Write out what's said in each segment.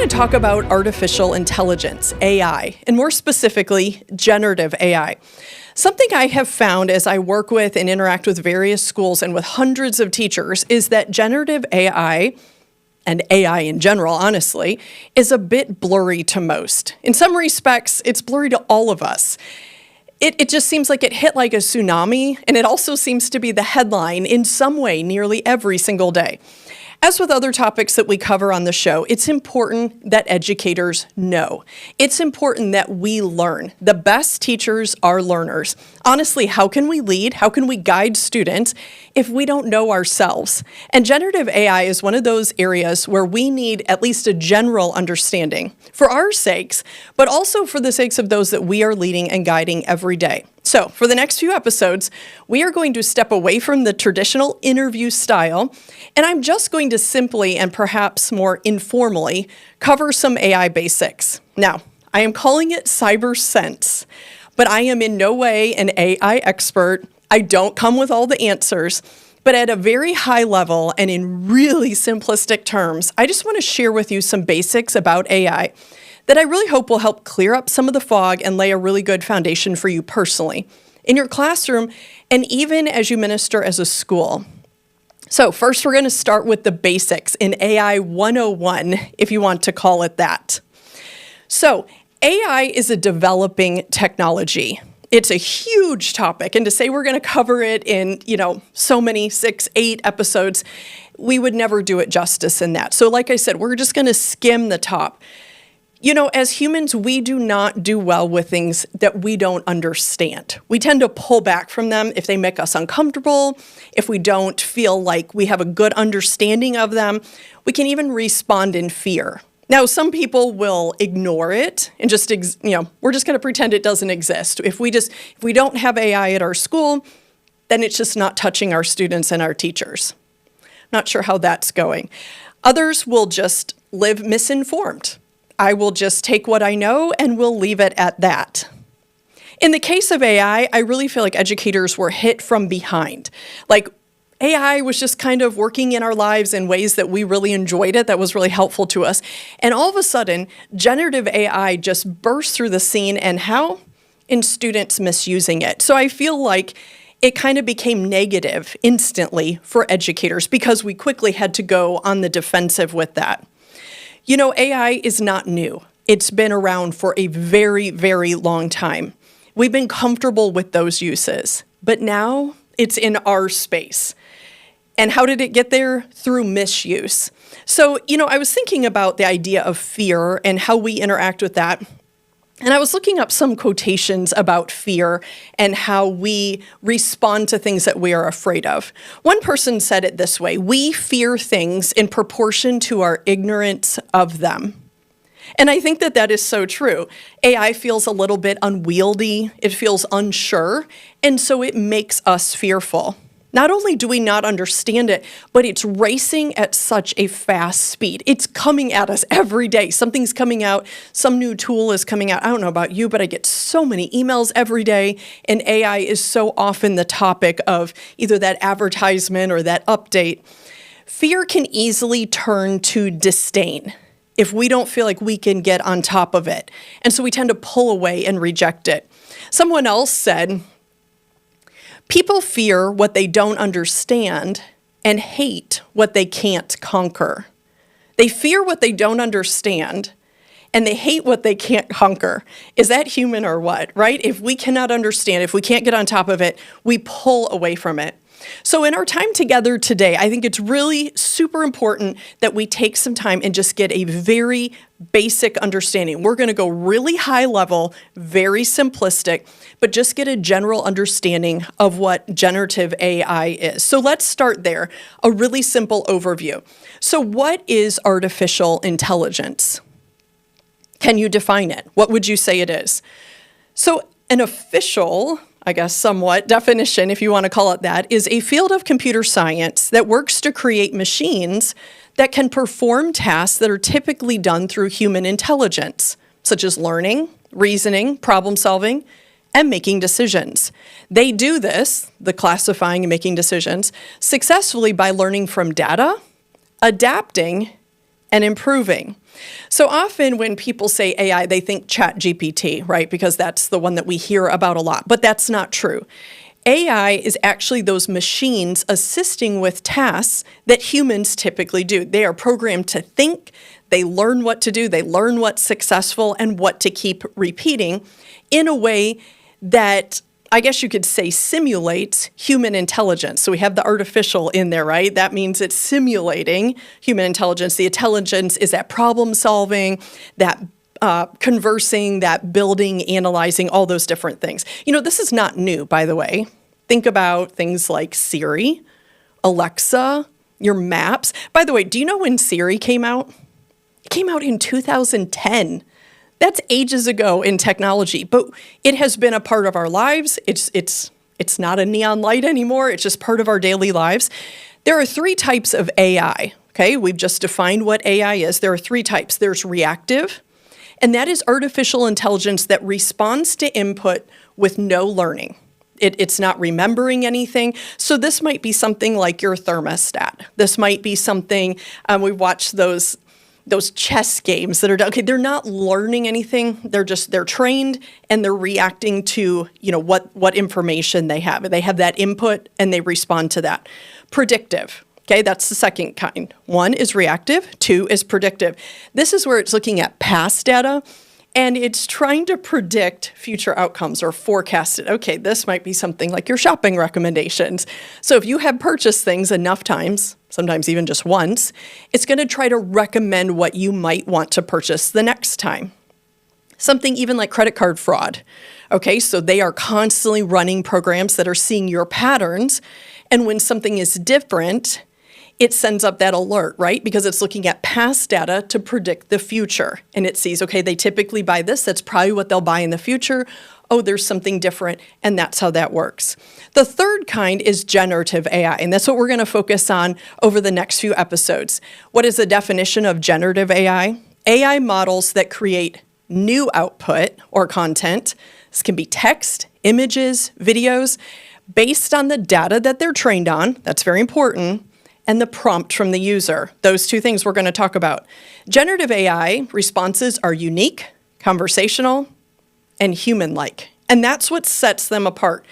going to talk about artificial intelligence, AI, and more specifically, generative AI. Something I have found as I work with and interact with various schools and with hundreds of teachers is that generative AI, and AI in general, honestly, is a bit blurry to most. In some respects, it's blurry to all of us. It just seems like it hit like a tsunami, and it also seems to be the headline in some way nearly every single day. As with other topics that we cover on the show, it's important that educators know. It's important that we learn. The best teachers are learners. Honestly, how can we lead? How can we guide students if we don't know ourselves? And generative AI is one of those areas where we need at least a general understanding for our sakes, but also for the sakes of those that we are leading and guiding every day. So for the next few episodes, we are going to step away from the traditional interview style, and I'm just going to simply and perhaps more informally cover some AI basics. Now, I am calling it cyber sense, but I am in no way an AI expert. I don't come with all the answers, but at a very high level and in really simplistic terms, I just want to share with you some basics about AI that I really hope will help clear up some of the fog and lay a really good foundation for you personally, in your classroom, and even as you minister as a school. So first, we're going to start with the basics in AI 101, if you want to call it that. So AI is a developing technology. It's a huge topic, and to say we're going to cover it in, so many 6, 8 episodes, we would never do it justice in that. So like I said, we're just going to skim the top. As humans, we do not do well with things that we don't understand. We tend to pull back from them if they make us uncomfortable, if we don't feel like we have a good understanding of them. We can even respond in fear. Now, some people will ignore it and just, we're just going to pretend it doesn't exist. If we don't have AI at our school, then it's just not touching our students and our teachers. Not sure how that's going. Others will just live misinformed. I will just take what I know and we'll leave it at that. In the case of AI, I really feel like educators were hit from behind. Like AI was just kind of working in our lives in ways that we really enjoyed it, that was really helpful to us. And all of a sudden, generative AI just burst through the scene, and how? In students misusing it. So I feel like it kind of became negative instantly for educators because we quickly had to go on the defensive with that. AI is not new. It's been around for a very, very long time. We've been comfortable with those uses, but now it's in our space. And how did it get there? Through misuse. So, I was thinking about the idea of fear and how we interact with that. And I was looking up some quotations about fear and how we respond to things that we are afraid of. One person said it this way: we fear things in proportion to our ignorance of them. And I think that is so true. AI feels a little bit unwieldy, it feels unsure, and so it makes us fearful. Not only do we not understand it, but it's racing at such a fast speed. It's coming at us every day. Something's coming out, some new tool is coming out. I don't know about you, but I get so many emails every day, and AI is so often the topic of either that advertisement or that update. Fear can easily turn to disdain if we don't feel like we can get on top of it. And so we tend to pull away and reject it. Someone else said, people fear what they don't understand and hate what they can't conquer. They fear what they don't understand and they hate what they can't conquer. Is that human or what, right? If we cannot understand, if we can't get on top of it, we pull away from it. So in our time together today, I think it's really super important that we take some time and just get a very basic understanding. We're going to go really high level, very simplistic, but just get a general understanding of what generative AI is. So let's start there, a really simple overview. So what is artificial intelligence? Can you define it? What would you say it is? So an official, somewhat definition, if you want to call it that, is a field of computer science that works to create machines that can perform tasks that are typically done through human intelligence, such as learning, reasoning, problem solving, and making decisions. They do this, the classifying and making decisions, successfully by learning from data, adapting, and improving. So often when people say AI, they think ChatGPT, right? Because that's the one that we hear about a lot, but that's not true. AI is actually those machines assisting with tasks that humans typically do. They are programmed to think, they learn what to do, they learn what's successful and what to keep repeating in a way that I guess you could say simulates human intelligence. So we have the artificial in there, right? That means it's simulating human intelligence. The intelligence is that problem solving, that conversing, that building, analyzing, all those different things. You know, this is not new, by the way. Think about things like Siri, Alexa, your maps. By the way, do you know when Siri came out? It came out in 2010. That's ages ago in technology, but it has been a part of our lives. It's not a neon light anymore. It's just part of our daily lives. There are 3 types of AI, okay? We've just defined what AI is. There are 3 types. There's reactive, and that is artificial intelligence that responds to input with no learning. It's not remembering anything. So this might be something like your thermostat. This might be something, we've watched those chess games that are done. Okay, they're not learning anything. They're trained and they're reacting to, you know, what information they have. They have that input and they respond to that. Predictive. Okay, that's the second kind. 1 is reactive, 2 is predictive. This is where it's looking at past data and it's trying to predict future outcomes or forecast it. Okay, this might be something like your shopping recommendations. So if you have purchased things enough times, sometimes even just once, it's going to try to recommend what you might want to purchase the next time. Something even like credit card fraud. Okay, so they are constantly running programs that are seeing your patterns, and when something is different, it sends up that alert, right? Because it's looking at past data to predict the future. And it sees, okay, they typically buy this. That's probably what they'll buy in the future. Oh, there's something different. And that's how that works. The third kind is generative AI. And that's what we're going to focus on over the next few episodes. What is the definition of generative AI? AI models that create new output or content. This can be text, images, videos, based on the data that they're trained on. That's very important. And the prompt from the user. Those 2 things we're going to talk about. Generative AI responses are unique, conversational, and human-like. And that's what sets them apart.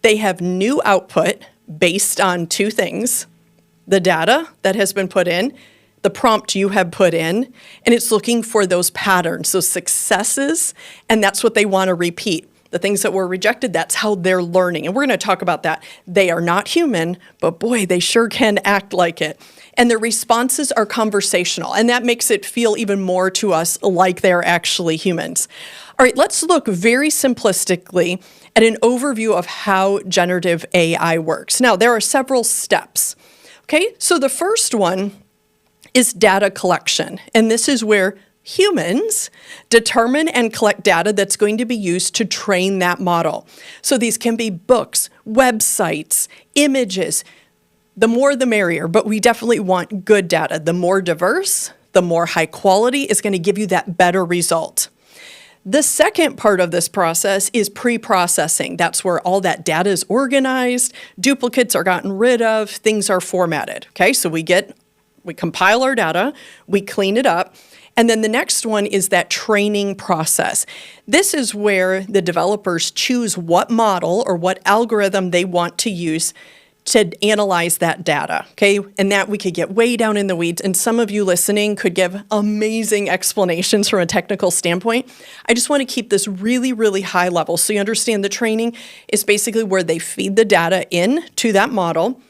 They have new output based on 2 things: the data that has been put in, the prompt you have put in, and it's looking for those patterns, those successes, and that's what they want to repeat. The things that were rejected, that's how they're learning. And we're going to talk about that. They are not human, but boy, they sure can act like it. And their responses are conversational, and that makes it feel even more to us like they're actually humans. All right, let's look very simplistically at an overview of how generative AI works. Now, there are several steps. Okay, so the first one is data collection, and this is where humans determine and collect data that's going to be used to train that model. So these can be books, websites, images. The more the merrier, but we definitely want good data. The more diverse, the more high quality is going to give you that better result. The second part of this process is pre-processing. That's where all that data is organized, duplicates are gotten rid of, things are formatted. Okay, so we compile our data, we clean it up, and then the next one is that training process. This is where the developers choose what model or what algorithm they want to use to analyze that data, okay? And that we could get way down in the weeds, and some of you listening could give amazing explanations from a technical standpoint. I just want to keep this really, really high level so you understand the training is basically where they feed the data in to that model,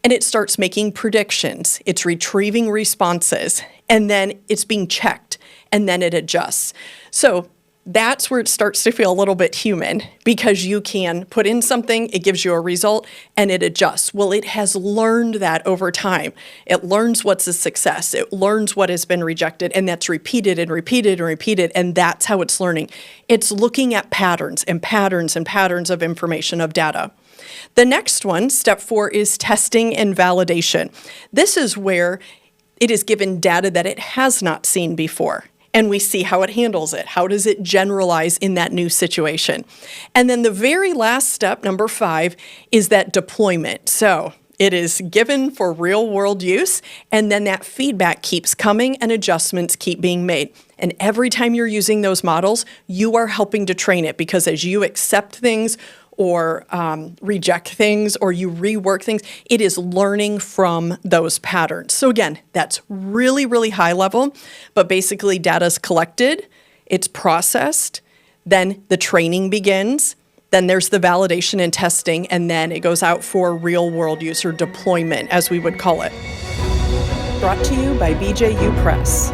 and it starts making predictions. It's retrieving responses, and then it's being checked, and then it adjusts. So that's where it starts to feel a little bit human, because you can put in something, it gives you a result, and it adjusts. Well, it has learned that over time. It learns what's a success. It learns what has been rejected, and that's repeated and repeated and repeated, and that's how it's learning. It's looking at patterns and patterns and patterns of information, of data. The next one, step 4, is testing and validation. This is where it is given data that it has not seen before, and we see how it handles it. How does it generalize in that new situation? And then the very last step, number 5, is that deployment. So It is given for real world use, and then that feedback keeps coming and adjustments keep being made. And every time you're using those models, you are helping to train it, because as you accept things or reject things or you rework things, it is learning from those patterns. So again, that's really, really high level, but basically data is collected, it's processed, then the training begins, then there's the validation and testing, and then it goes out for real world use or deployment, as we would call it. Brought to you by BJU Press.